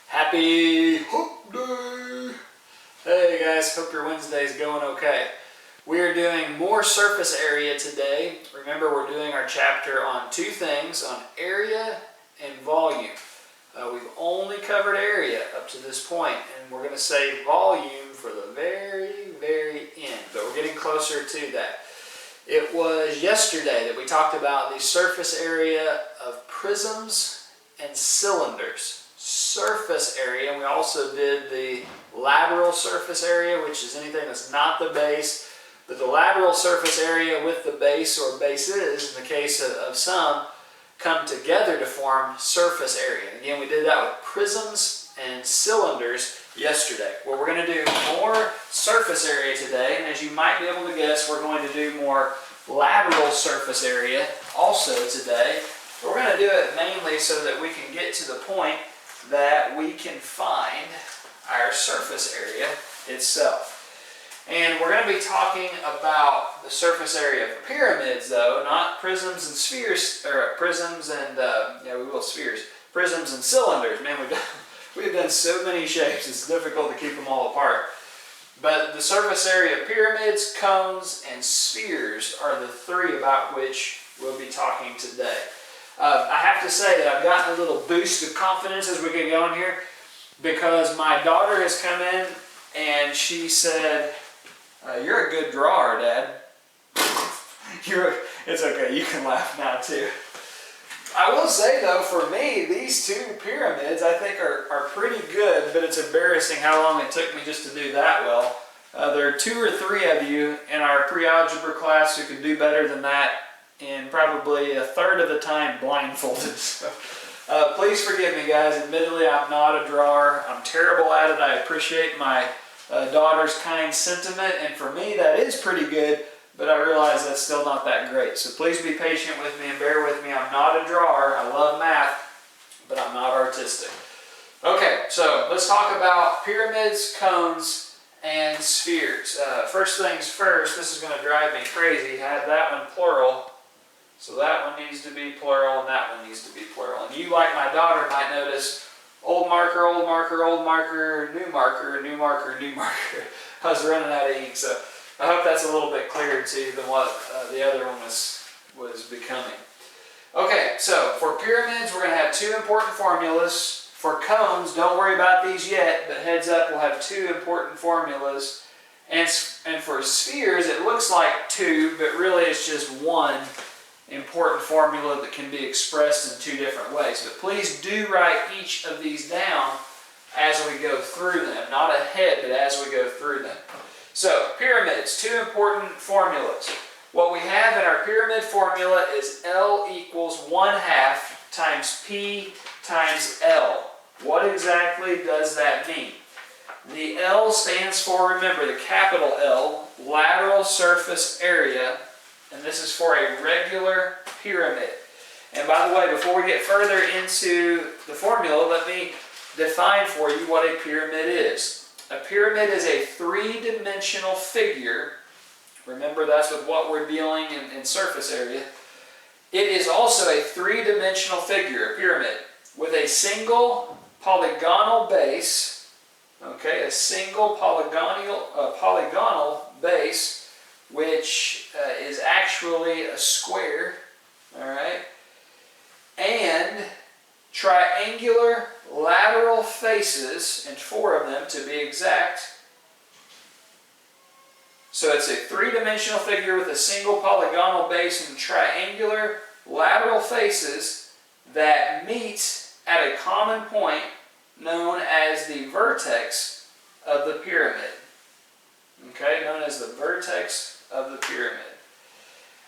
Happy Hump Day! Hey guys, hope your Wednesday's going okay. We are doing more surface area today. Remember, we're doing our chapter on two things, on area and volume. We've only covered area up to this point, and we're going to save volume for the very, very end, but we're getting closer to that. It was yesterday that we talked about the surface area of prisms and cylinders. Surface area, and we also did the lateral surface area, which is anything that's not the base, but the lateral surface area with the base or bases, in the case of some, come together to form surface area. Again, we did that with prisms and cylinders yesterday. Well, we're going to do more surface area today, and as you might be able to guess, we're going to do more lateral surface area also today. But we're going to do it mainly so that we can get to the point that we can find our surface area itself. And we're going to be talking about the surface area of pyramids, though, not prisms and spheres, or prisms and, spheres. Prisms and cylinders. Man, we've done so many shapes, it's difficult to keep them all apart. But the surface area of pyramids, cones, and spheres are the three about which we'll be talking today. I have to say that I've gotten a little boost of confidence as we get going here, because my daughter has come in and she said, "You're a good drawer, Dad." It's okay, you can laugh now too. I will say though, for me, these two pyramids I think are pretty good, but it's embarrassing how long it took me just to do that well. There are 2 or 3 of you in our pre-algebra class who could do better than that in probably a third of the time blindfolded. So, please forgive me, guys. Admittedly, I'm not a drawer. I'm terrible at it. I appreciate my daughter's kind sentiment, and for me that is pretty good, but I realize that's still not that great. So please be patient with me and bear with me. I'm not a drawer. I love math, but I'm not artistic. Okay, so let's talk about pyramids, cones, and spheres. First things first, this is going to drive me crazy. I have that one plural. So that one needs to be plural, and that one needs to be plural. And you, like my daughter, might notice old marker, old marker, old marker, new marker, new marker, new marker. I was running out of ink, so I hope that's a little bit clearer to you than what the other one was becoming. Okay, so for pyramids, we're going to have 2 important formulas. For cones, don't worry about these yet, but heads up, we'll have 2 important formulas. And for spheres, it looks like 2, but really it's just 1 important formula that can be expressed in 2 different ways. But please do write each of these down as we go through them. Not ahead, but as we go through them. So, pyramids, 2 important formulas. What we have in our pyramid formula is L equals 1/2 times P times L. What exactly does that mean? The L stands for, remember, the capital L, lateral surface area, and this is for a regular pyramid. And by the way, before we get further into the formula, let me define for you what a pyramid is. A pyramid is a 3-dimensional figure. Remember, that's with what we're dealing in surface area. It is also a 3-dimensional figure, a pyramid, with a single polygonal base. Okay, a single polygonal base, which is actually a square, all right, and triangular lateral faces, and 4 of them to be exact. So it's a 3-dimensional figure with a single polygonal base and triangular lateral faces that meet at a common point known as the vertex of the pyramid. Okay, known as the vertex of the pyramid.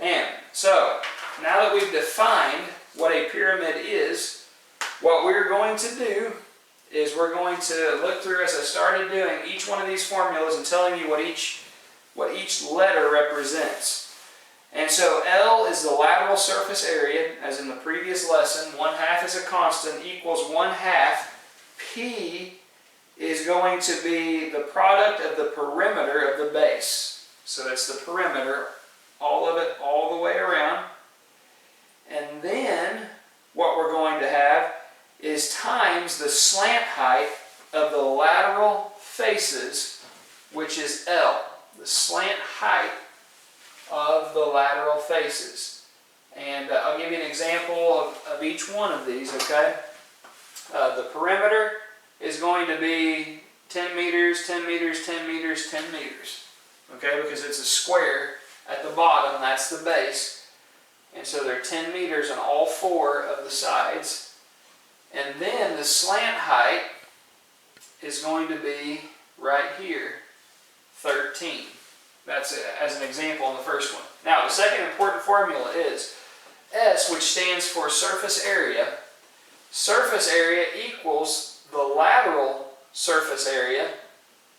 And so, now that we've defined what a pyramid is, what we're going to do is we're going to look through, as I started doing, each one of these formulas and telling you what each letter represents. And so L is the lateral surface area, as in the previous lesson. 1/2 is a constant, equals 1/2. P is going to be the product of the perimeter of the base. So it's the perimeter, all of it, all the way around. And then what we're going to have is times the slant height of the lateral faces, which is L. The slant height of the lateral faces. And I'll give you an example of each one of these, okay? The perimeter is going to be 10 meters, 10 meters, 10 meters, 10 meters. Okay, because it's a square at the bottom, that's the base. And so there are 10 meters on all four of the sides. And then the slant height is going to be right here, 13. That's it, as an example on the first one. Now, the second important formula is S, which stands for surface area. Surface area equals the lateral surface area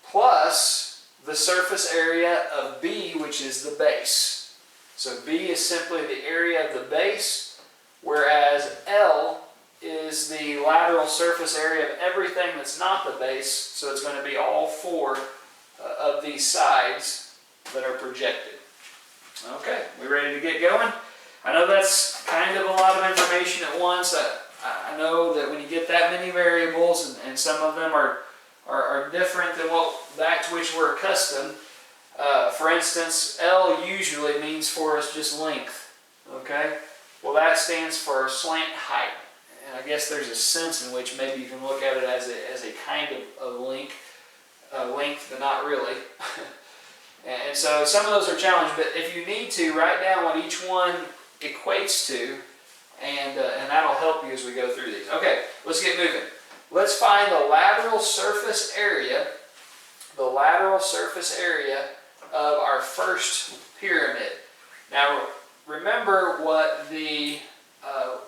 plus the surface area of B, which is the base. So B is simply the area of the base, whereas L is the lateral surface area of everything that's not the base. So it's going to be all four of these sides that are projected. Okay, we ready to get going? I know that's kind of a lot of information at once. I know that when you get that many variables, and some of them are different than that to which we're accustomed. For instance, L usually means for us just length. Okay? Well, that stands for slant height. And I guess there's a sense in which maybe you can look at it as a kind of length, but not really. And so some of those are challenged, but if you need to, write down what each one equates to, and that'll help you as we go through these. Okay, let's get moving. Let's find the lateral surface area of our first pyramid. Now, remember what the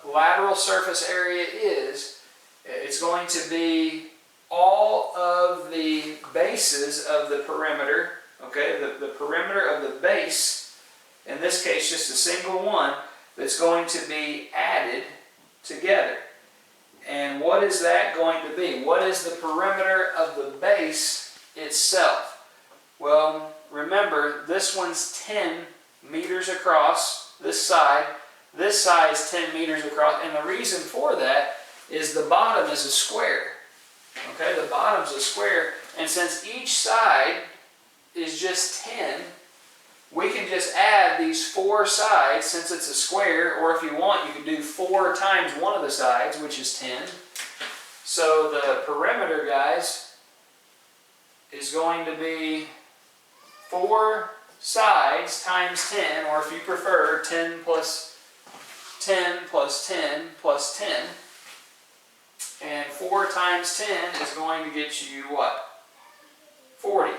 lateral surface area is. It's going to be all of the bases of the perimeter, okay, the perimeter of the base, in this case just a single one, that's going to be added together. And what is that going to be? What is the perimeter of the base itself? Well, remember, this one's 10 meters across, this side is 10 meters across, and the reason for that is the bottom is a square. Okay, the bottom's a square, and since each side is just 10, we can just add these four sides since it's a square, or if you want, you can do 4 times one of the sides, which is 10. So the perimeter, guys, is going to be 4 sides times 10, or if you prefer, 10 plus 10 plus 10 plus 10. And 4 times 10 is going to get you what? 40.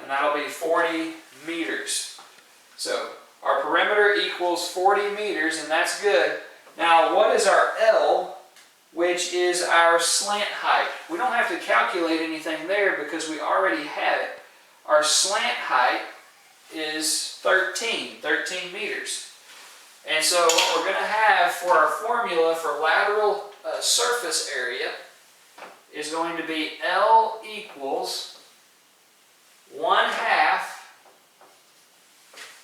And that'll be 40 meters. So our perimeter equals 40 meters, and that's good. Now, what is our L, which is our slant height? We don't have to calculate anything there because we already have it. Our slant height is 13 meters. And so what we're going to have for our formula for lateral surface area is going to be L equals 1/2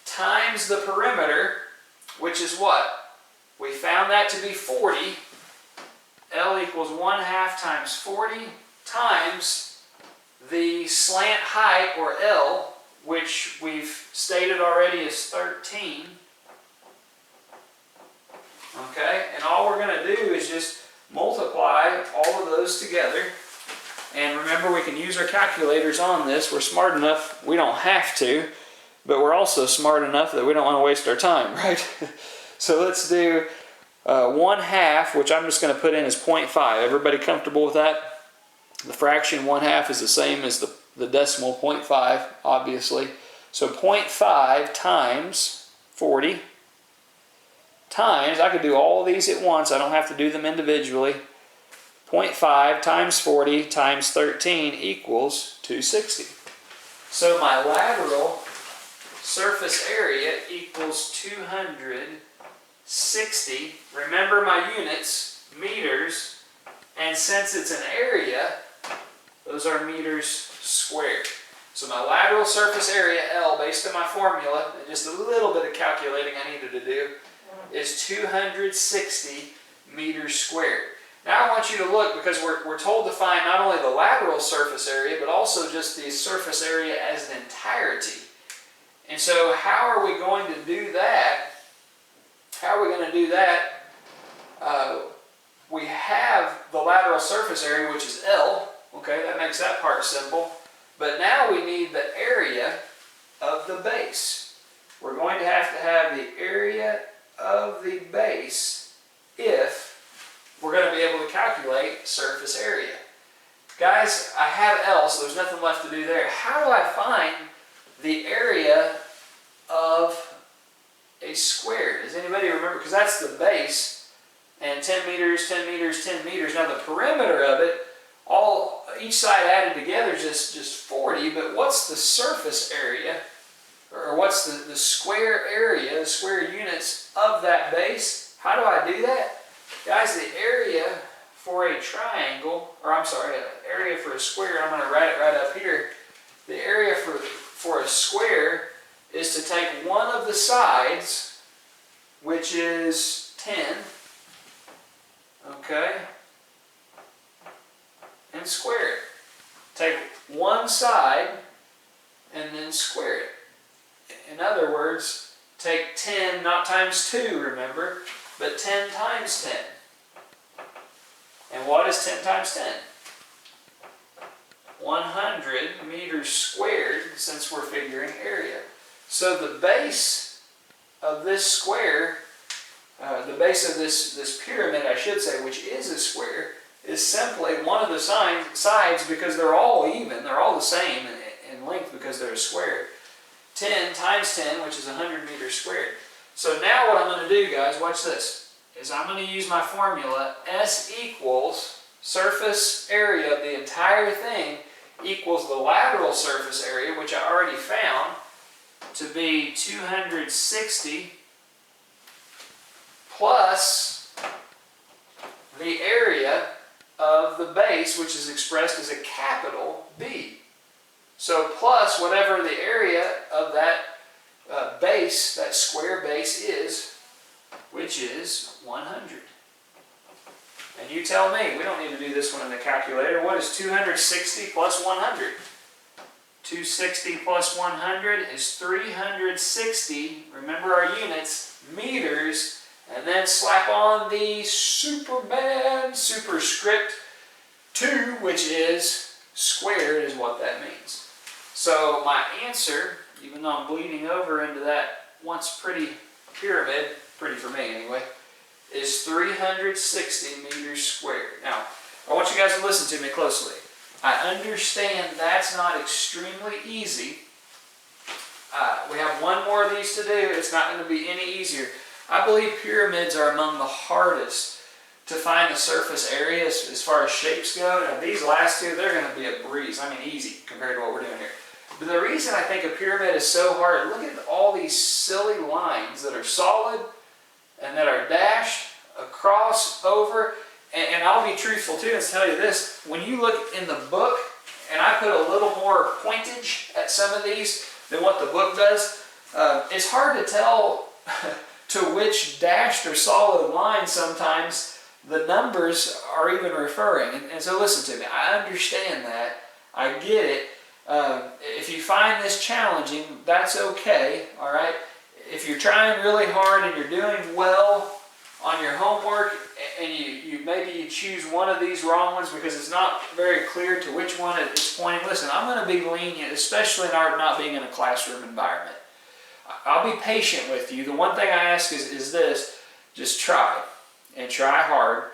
times the perimeter, which is what? We found that to be 40. L equals 1/2 times 40 times the slant height, or L, which we've stated already is 13. Okay, and all we're going to do is just multiply all of those together. And remember, we can use our calculators on this. We're smart enough, we don't have to, but we're also smart enough that we don't want to waste our time, right? So let's do 1/2, which I'm just going to put in as 0.5. Everybody comfortable with that? The fraction 1/2 is the same as the decimal 0.5, obviously. So 0.5 times 40 times, I could do all of these at once, I don't have to do them individually. 0.5 times 40 times 13 equals 260. So my lateral surface area equals 260. Remember my units, meters, and since it's an area, those are meters squared. So my lateral surface area, L, based on my formula, and just a little bit of calculating I needed to do, is 260 meters squared. Now I want you to look, because we're told to find not only the lateral surface area, but also just the surface area as an entirety. And so how are we going to do that? How are we going to do that? We have the lateral surface area, which is L. Okay, that makes that part simple. But now we need the area of the base. We're going to have the area of the base if we're going to be able to calculate surface area. Guys, I have L, so there's nothing left to do there. How do I find the area of a square? Does anybody remember? Because that's the base. And 10 meters, 10 meters, 10 meters. Now the perimeter of it, each side added together is just 40, but what's the surface area, or what's the square area, the square units of that base? How do I do that? Guys, the area for a triangle, or I'm sorry, area for a square, I'm going to write it right up here. The area for a square is to take one of the sides, which is 10, okay, and square it. Take one side and then square it. In other words, take 10, not times 2, remember, but 10 times 10. And what is 10 times 10? 100 meters squared, since we're figuring area. So the base of this square, the base of this pyramid, I should say, which is a square, is simply one of the sides, because they're all even, they're all the same in length because they're a square. 10 times 10, which is 100 meters squared. So now what I'm going to do, guys, watch this, is I'm going to use my formula. S equals surface area of the entire thing equals the lateral surface area, which I already found to be 260 plus the area of the base, which is expressed as a capital B. So plus whatever the area of that base, that square base is, which is 100. And you tell me, we don't need to do this one in the calculator. What is 260 plus 100? 260 plus 100 is 360, remember our units, meters, and then slap on the Superman superscript 2, which is squared, is what that means. So my answer, even though I'm bleeding over into that once pretty pyramid, pretty for me anyway, is 360 meters squared. Now, I want you guys to listen to me closely. I understand that's not extremely easy. We have one more of these to do. It's not going to be any easier. I believe pyramids are among the hardest to find the surface area as far as shapes go. Now, these last two, they're going to be a breeze. I mean, easy compared to what we're doing here. But the reason I think a pyramid is so hard, look at all these silly lines that are solid and that are dashed across, over. And I'll be truthful too and tell you this, when you look in the book, and I put a little more pointage at some of these than what the book does, it's hard to tell to which dashed or solid line sometimes the numbers are even referring. And so listen to me, I understand that, I get it. If you find this challenging, that's okay, all right? If you're trying really hard and you're doing well on your homework, and maybe you choose one of these wrong ones because it's not very clear to which one it's pointing. Listen, I'm going to be lenient, especially in art not being in a classroom environment. I'll be patient with you. The one thing I ask is this: just try, and try hard,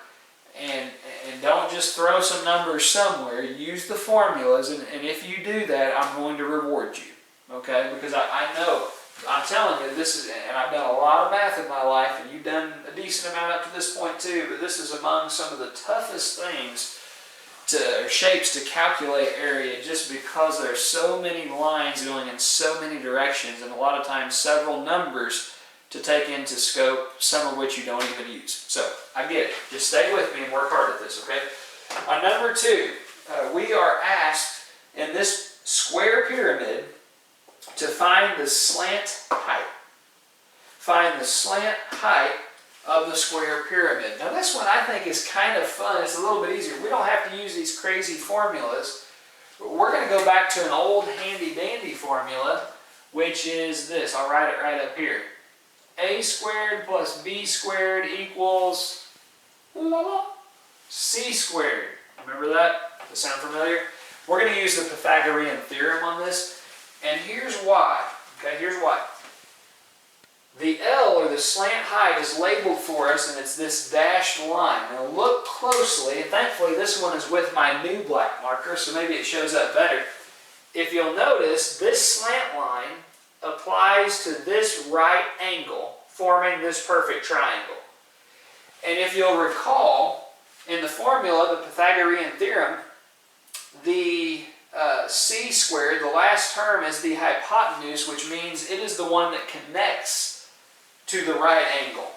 and don't just throw some numbers somewhere. Use the formulas, and if you do that, I'm going to reward you, okay? Because I know, I'm telling you, this is, and I've done a lot of math in my life, and you've done a decent amount up to this point too, but this is among some of the toughest things or shapes to calculate area, just because there are so many lines going in so many directions, and a lot of times several numbers to take into scope, some of which you don't even use. So, I get it. Just stay with me and work hard at this, okay? On number 2, we are asked in this square pyramid to find the slant height. Find the slant height of the square pyramid. Now this one I think is kind of fun. It's a little bit easier. We don't have to use these crazy formulas. We're going to go back to an old handy dandy formula, which is this. I'll write it right up here. A squared plus B squared equals C squared. Remember that? Does that sound familiar? We're going to use the Pythagorean theorem on this, and here's why. Okay, here's why. The L, or the slant height, is labeled for us, and it's this dashed line. Now look closely, and thankfully this one is with my new black marker, so maybe it shows up better. If you'll notice, this slant line applies to this right angle, forming this perfect triangle. And if you'll recall, in the formula, the Pythagorean theorem, the C squared, the last term, is the hypotenuse, which means it is the one that connects to the right angle.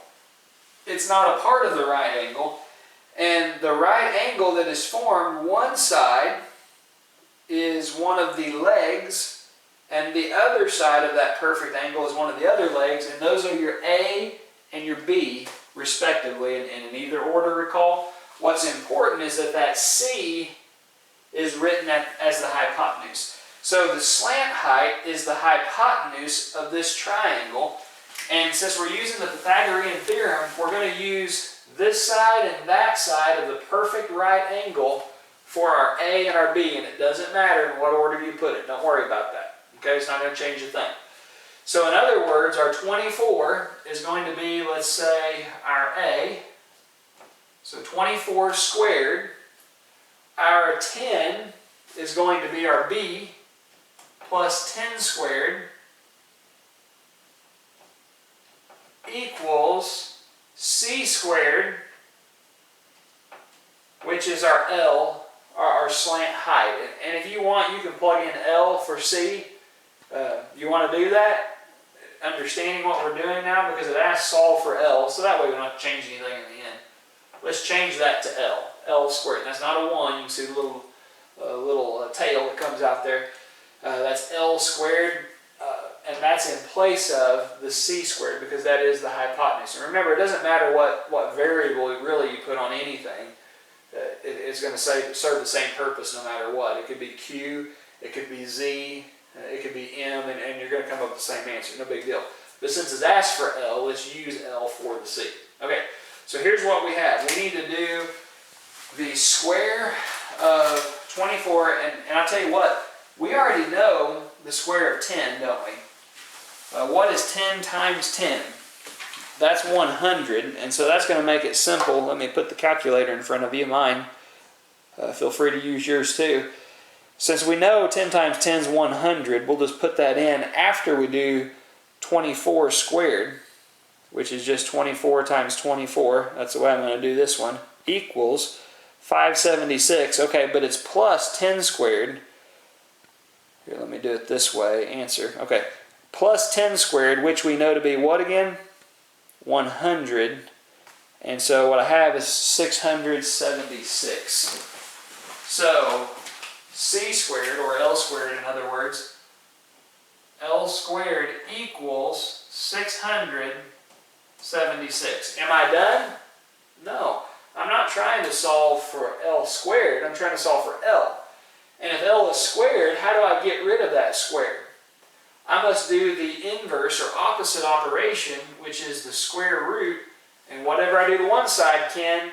It's not a part of the right angle, and the right angle that is formed, one side is one of the legs, and the other side of that perfect angle is one of the other legs, and those are your A and your B, respectively, and in either order, recall. What's important is that that C is written as the hypotenuse. So the slant height is the hypotenuse of this triangle. And since we're using the Pythagorean theorem, we're going to use this side and that side of the perfect right angle for our A and our B. And it doesn't matter in what order you put it. Don't worry about that. Okay, it's not going to change a thing. So in other words, our 24 is going to be, let's say, our A. So 24 squared. Our 10 is going to be our B plus 10 squared equals C squared, which is our L, our slant height. And if you want, you can plug in L for C. You want to do that, understanding what we're doing now, because it asks solve for L, so that way we don't have to change anything in the end. Let's change that to L. L squared. That's not a 1. You can see the little tail that comes out there. That's L squared. And that's in place of the C squared, because that is the hypotenuse. And remember, it doesn't matter what variable really you put on anything. It's going to serve the same purpose no matter what. It could be Q, it could be Z, it could be M, and you're going to come up with the same answer. No big deal. But since it's asked for L, let's use L for the C. Okay, so here's what we have. We need to do the square of 24, and I'll tell you what, we already know the square of 10, don't we? What is 10 times 10? That's 100, and so that's going to make it simple. Let me put the calculator in front of you, mine. Feel free to use yours too. Since we know 10 times 10 is 100, we'll just put that in after we do 24 squared, which is just 24 times 24. That's the way I'm going to do this one. Equals 576. Okay, but it's plus 10 squared. Here, let me do it this way. Answer. Okay. Plus 10 squared, which we know to be what again? 100. And so what I have is 676. So C squared, or L squared in other words, L squared equals 676. Am I done? No. I'm not trying to solve for L squared. I'm trying to solve for L. And if L is squared, how do I get rid of that square? I must do the inverse or opposite operation, which is the square root. And whatever I do to one side, Ken,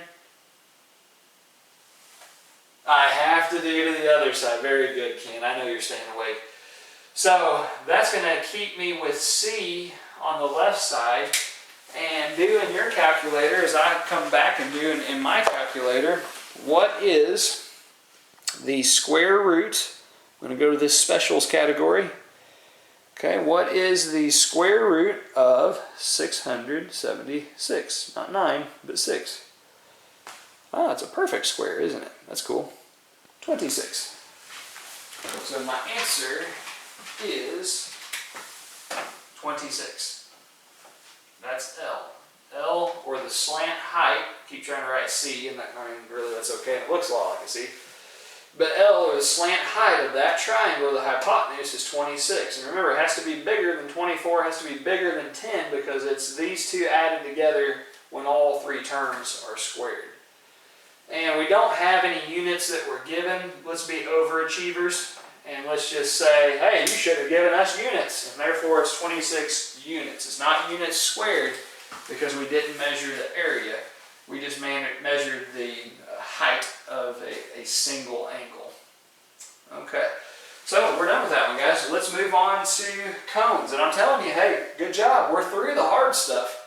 I have to do to the other side. Very good, Ken. I know you're staying awake. So that's going to keep me with C on the left side. And do in your calculator, as I come back and do in my calculator, what is the square root? I'm going to go to this specials category. Okay, what is the square root of 676? Not 9, but 6. Ah, it's a perfect square, isn't it? That's cool. 26. So my answer is 26. That's L. L, or the slant height, keep trying to write C, and really that's okay, it looks a lot like a C. But L, or the slant height of that triangle, the hypotenuse, is 26. And remember, it has to be bigger than 24, it has to be bigger than 10, because it's these two added together when all three terms are squared. And we don't have any units that were given. Let's be overachievers. And let's just say, hey, you should have given us units. And therefore, it's 26 units. It's not units squared because we didn't measure the area. We just measured the height of a single angle. Okay, so we're done with that one, guys. So let's move on to cones. And I'm telling you, hey, good job. We're through the hard stuff.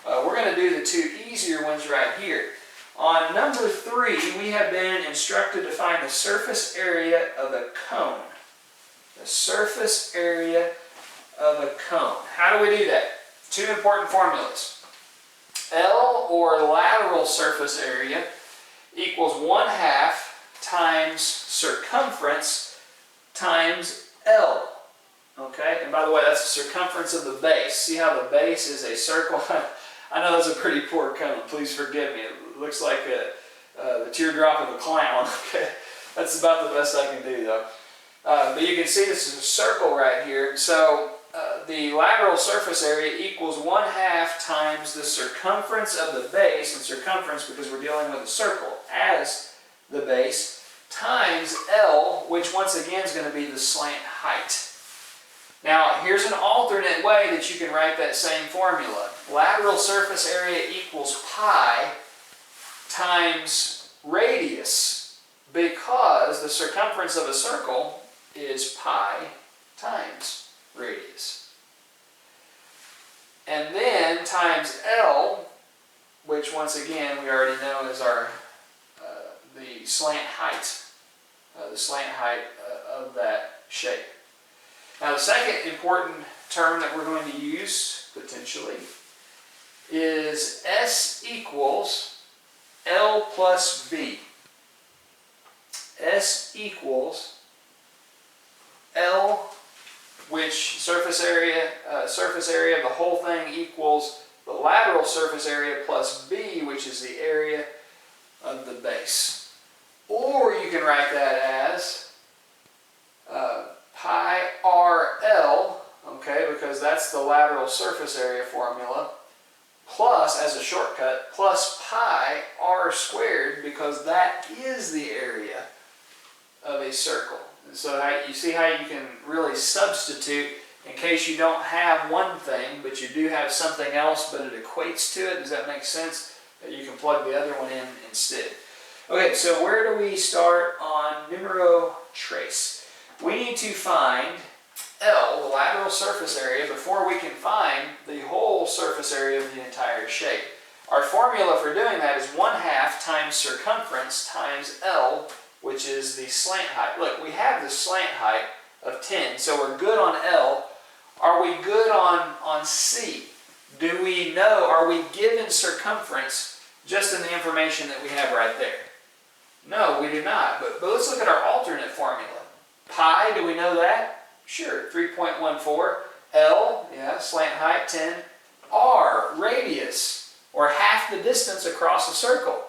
We're going to do the two easier ones right here. On number 3, we have been instructed to find the surface area of a cone. The surface area of a cone. How do we do that? Two important formulas. L, or lateral surface area, equals 1/2 times circumference times L. Okay, and by the way, that's the circumference of the base. See how the base is a circle? I know that's a pretty poor cone. Please forgive me. It looks like the teardrop of a clown. Okay, that's about the best I can do, though. But you can see this is a circle right here. So the lateral surface area equals 1/2 times the circumference of the base, and circumference because we're dealing with a circle as the base, times L, which once again is going to be the slant height. Now, here's an alternate way that you can write that same formula. Lateral surface area equals pi times radius, because the circumference of a circle is pi times radius. And then times L, which once again we already know is our the slant height of that shape. Now, the second important term that we're going to use, potentially, is S equals L plus B. S equals L, which surface area of the whole thing equals the lateral surface area plus B, which is the area of the base. Or you can write that as pi RL, okay, because that's the lateral surface area formula, plus, as a shortcut, plus pi r squared, because that is the area of a circle. And so you see how you can really substitute in case you don't have one thing, but you do have something else, but it equates to it. Does that make sense? You can plug the other one in instead. Okay, so where do we start on numero tres? We need to find L, the lateral surface area, before we can find the whole surface area of the entire shape. Our formula for doing that is 1/2 times circumference times L, which is the slant height. Look, we have the slant height of 10, so we're good on L. Are we good on C? Do we know, are we given circumference just in the information that we have right there? No, we do not, but let's look at our alternate formula. Pi, do we know that? Sure, 3.14. L, yeah, slant height 10. R, radius, or half the distance across a circle.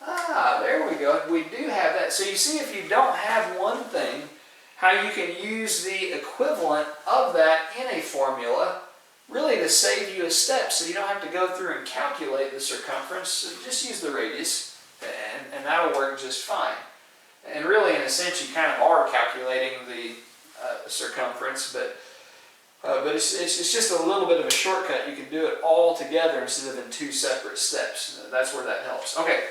Ah, there we go. We do have that. So you see, if you don't have one thing, how you can use the equivalent of that in a formula, really to save you a step, so you don't have to go through and calculate the circumference. So just use the radius, and that'll work just fine. And really, in a sense, you kind of are calculating the circumference, but it's just a little bit of a shortcut. You can do it all together instead of in two separate steps. That's where that helps. Okay,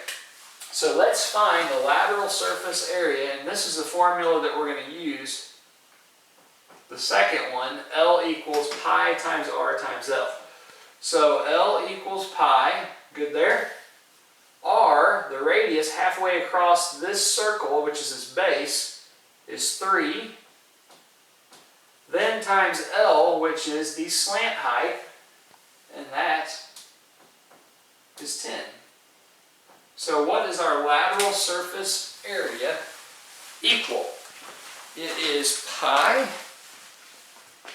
so let's find the lateral surface area, and this is the formula that we're going to use. The second one, L equals pi times R times L. So L equals pi, good there. R, the radius halfway across this circle, which is its base, is 3. Then times L, which is the slant height, and that is 10. So what is our lateral surface area equal? It is pi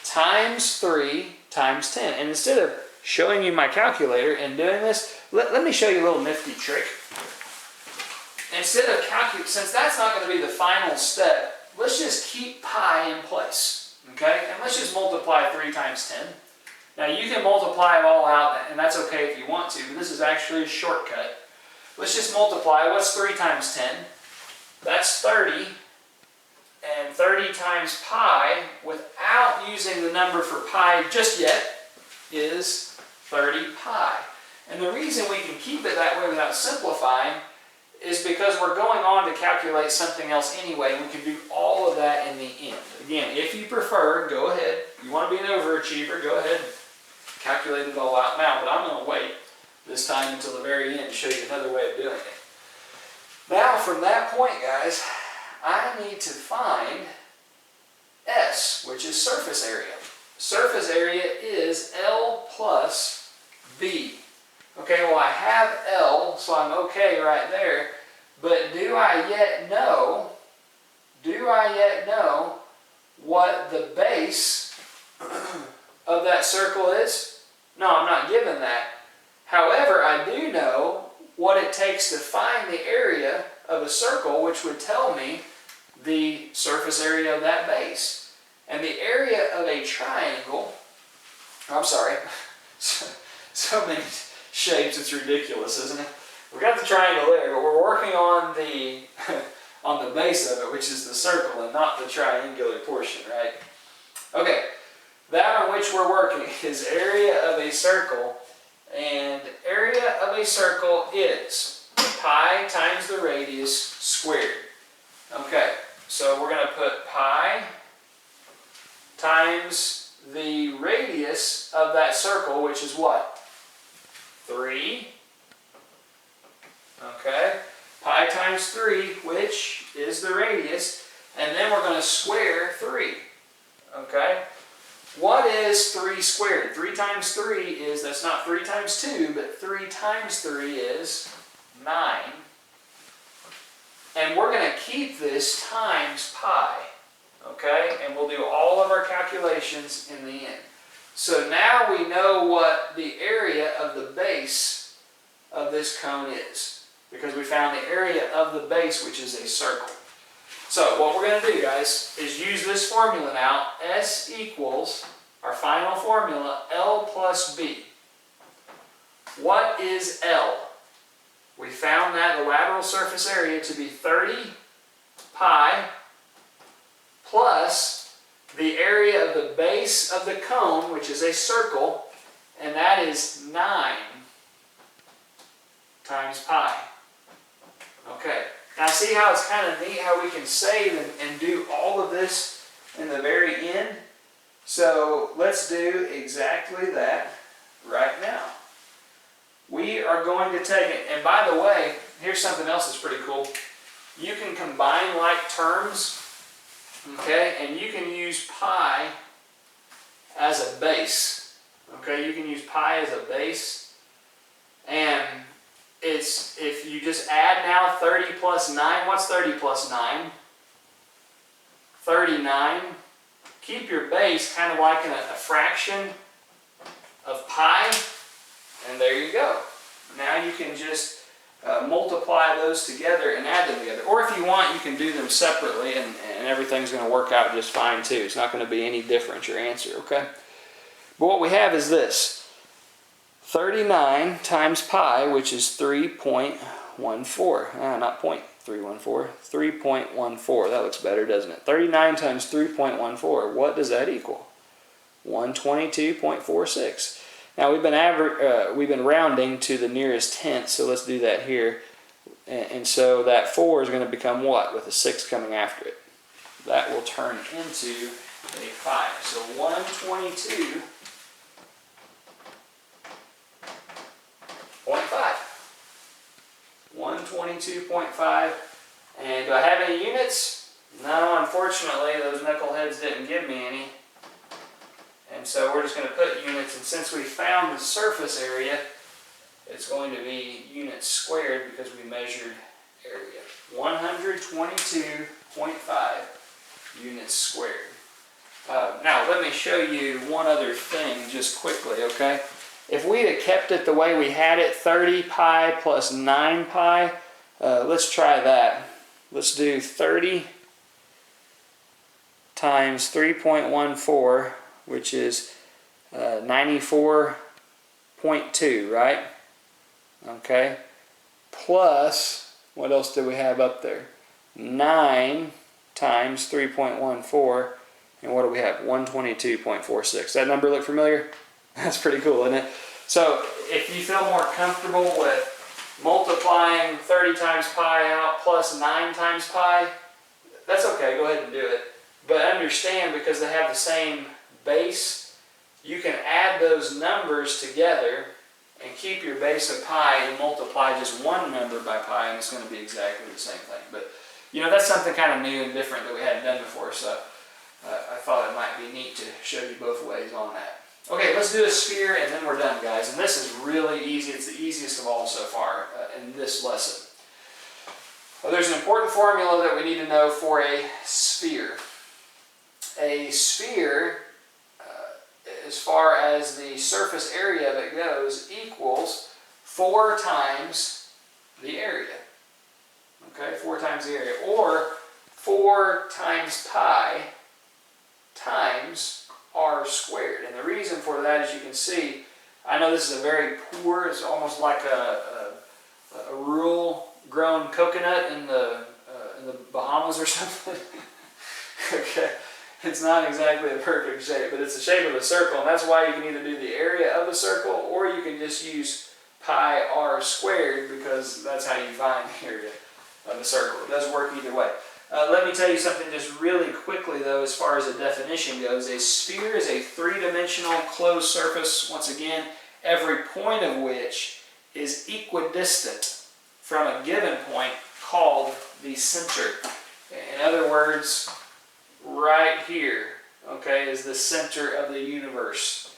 times 3 times 10. And instead of showing you my calculator and doing this, let me show you a little nifty trick. Instead of calculating, since that's not going to be the final step, let's just keep pi in place. Okay? And let's just multiply 3 times 10. Now you can multiply it all out, and that's okay if you want to, but this is actually a shortcut. Let's just multiply. What's 3 times 10? That's 30. And 30 times pi, without using the number for pi just yet, is 30 pi. And the reason we can keep it that way without simplifying is because we're going on to calculate something else anyway. We can do all of that in the end. Again, if you prefer, go ahead. You want to be an overachiever, go ahead and calculate it all out now. But I'm going to wait this time until the very end to show you another way of doing it. Now, from that point, guys, I need to find S, which is surface area. Surface area is L plus B. Okay, well I have L, so I'm okay right there. But do I yet know what the base of that circle is? No, I'm not given that. However, I do know what it takes to find the area of a circle, which would tell me the surface area of that base. And the area of a triangle, I'm sorry, so many shapes, it's ridiculous, isn't it? We've got the triangle there, but we're working on the on the base of it, which is the circle and not the triangular portion, right? Okay, that on which we're working is area of a circle, and area of a circle is pi times the radius squared. Okay, so we're going to put pi times the radius of that circle, which is what? 3. Okay, pi times 3, which is the radius, and then we're going to square 3. Okay, what is 3 squared? 3 times 3 is, that's not 3 times 2, but 3 times 3 is 9. And we're going to keep this times pi. Okay, and we'll do all of our calculations in the end. So now we know what the area of the base of this cone is, because we found the area of the base, which is a circle. So what we're going to do, guys, is use this formula now. S equals, our final formula, L plus B. What is L? We found that the lateral surface area to be 30 pi plus the area of the base of the cone, which is a circle, and that is 9 times pi. Okay, now see how it's kind of neat how we can save and do all of this in the very end? So let's do exactly that right now. We are going to take it, and by the way, here's something else that's pretty cool. You can combine like terms, okay, and you can use pi as a base. Okay, you can use pi as a base, and it's, if you just add now 30 plus 9, what's 30 plus 9? 39. Keep your base kind of like in a fraction of pi, and there you go. Now you can just multiply those together and add them together. Or if you want, you can do them separately, and everything's going to work out just fine too. It's not going to be any different, your answer, okay? But what we have is this. 39 times pi, which is 3.14. Not 0.314, 3.14. That looks better, doesn't it? 39 times 3.14. What does that equal? 122.46. Now we've been rounding to the nearest tenth, so let's do that here. And so that 4 is going to become what, with a 6 coming after it? That will turn into a 5. So 122.5. And do I have any units? No, unfortunately, those knuckleheads didn't give me any. And so we're just going to put units, and since we found the surface area, it's going to be units squared because we measured area. 122.5 units squared. Now let me show you one other thing just quickly, okay? If we'd have kept it the way we had it, 30 pi plus 9 pi, let's try that. Let's do 30 times 3.14, which is 94.2, right? Okay. Plus, what else do we have up there? 9 times 3.14, and what do we have? 122.46. That number look familiar? That's pretty cool, isn't it? So if you feel more comfortable with multiplying 30 times pi out plus 9 times pi, that's okay, go ahead and do it. But understand, because they have the same base, you can add those numbers together and keep your base of pi and multiply just one number by pi, and it's going to be exactly the same thing. But you know, that's something kind of new and different that we hadn't done before, so I thought it might be neat to show you both ways on that. Okay, let's do a sphere and then we're done, guys. And this is really easy. It's the easiest of all so far in this lesson. Well, there's an important formula that we need to know for a sphere. A sphere, as far as the surface area of it goes, equals 4 times the area. Okay, 4 times the area. Or 4 times pi times r squared. And the reason for that, as you can see, I know this is a very poor, it's almost like a rural grown coconut in the Bahamas or something. Okay, it's not exactly a perfect shape, but it's the shape of a circle, and that's why you can either do the area of a circle or you can just use pi r squared, because that's how you find the area of a circle. It does work either way. Let me tell you something just really quickly, though, as far as a definition goes. A sphere is a three-dimensional closed surface, once again, every point of which is equidistant from a given point called the center. In other words, right here, okay, is the center of the universe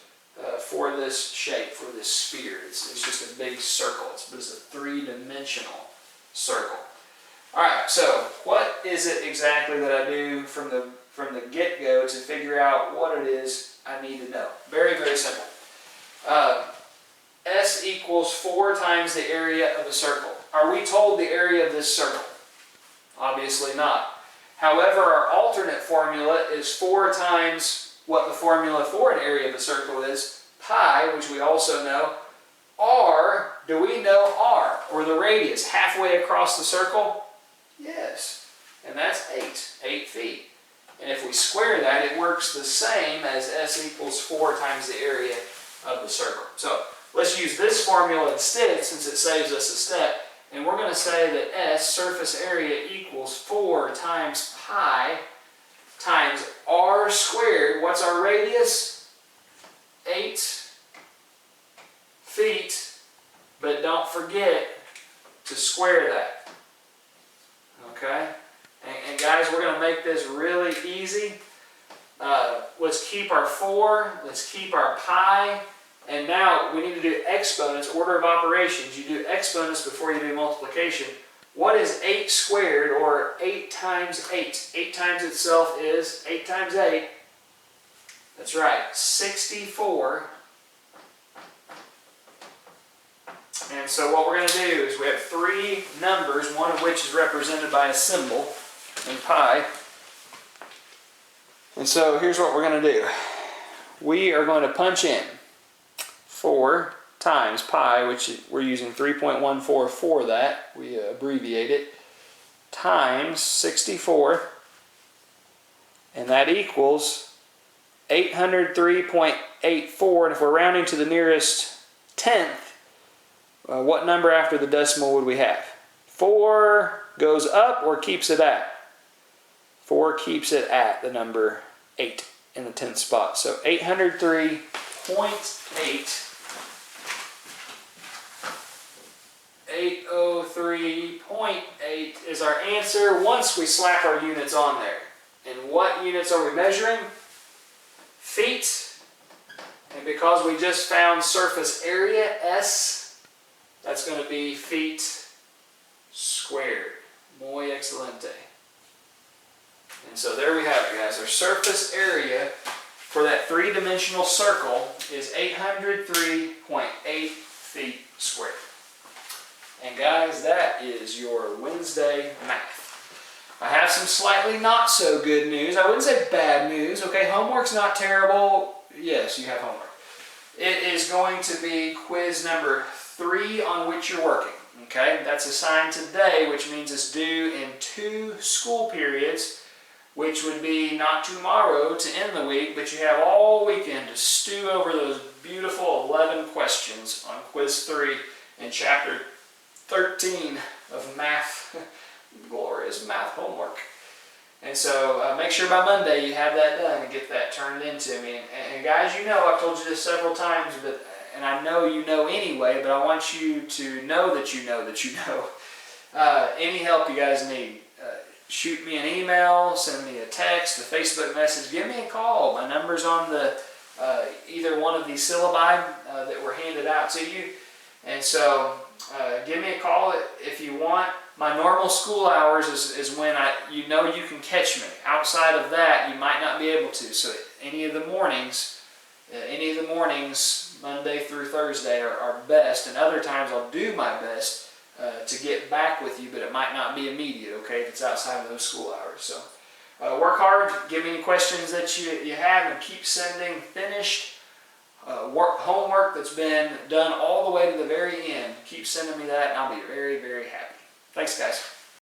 for this shape, for this sphere. It's just a big circle, but it's a three-dimensional circle. Alright, so what is it exactly that I do from the get-go to figure out what it is I need to know? Very, very simple. S equals 4 times the area of a circle. Are we told the area of this circle? Obviously not. However, our alternate formula is 4 times what the formula for an area of a circle is, pi, which we also know. R, do we know r, or the radius, halfway across the circle? Yes, and that's 8 feet. And if we square that, it works the same as S equals 4 times the area of the circle. So let's use this formula instead, since it saves us a step. And we're going to say that S, surface area, equals 4 times pi times r squared. What's our radius? 8 feet. But don't forget to square that. Okay? And guys, we're going to make this really easy. Let's keep our 4. Let's keep our pi. And now we need to do exponents, order of operations. You do exponents before you do multiplication. What is 8 squared, or 8 times 8? 8 times itself is 8 times 8. That's right, 64. And so what we're going to do is we have 3 numbers, one of which is represented by a symbol in pi. And so here's what we're going to do. We are going to punch in 4 times pi, which we're using 3.14 for that. We abbreviate it, times 64. And that equals 803.84. And if we're rounding to the nearest tenth, what number after the decimal would we have? 4 goes up or keeps it at? 4 keeps it at the number 8 in the 10th spot. So 803.8. 803.8 is our answer once we slap our units on there. And what units are we measuring? Feet. And because we just found surface area, S, that's going to be feet squared. Muy excelente. And so there we have it, guys. Our surface area for that three-dimensional circle is 803.8 feet squared. And guys, that is your Wednesday math. I have some slightly not so good news. I wouldn't say bad news. Okay, homework's not terrible. Yes, you have homework. It is going to be quiz number 3 on which you're working. Okay, that's assigned today, which means it's due in 2 school periods, which would be not tomorrow to end the week, but you have all weekend to stew over those beautiful 11 questions on quiz 3 in chapter 13 of math, glorious math homework. And so make sure by Monday you have that done and get that turned into me. And guys, you know I've told you this several times, and I know you know anyway, but I want you to know that you know that you know. Any help you guys need, shoot me an email, send me a text, a Facebook message, give me a call. My number's on the either one of these syllabi that were handed out to you. And so give me a call if you want. My normal school hours is when you know you can catch me. Outside of that, you might not be able to. So any of the mornings, Monday through Thursday are best. And other times I'll do my best to get back with you, but it might not be immediate, okay, if it's outside of those school hours. So work hard, give me any questions that you have, and keep sending finished homework that's been done all the way to the very end. Keep sending me that, and I'll be very, very happy. Thanks, guys.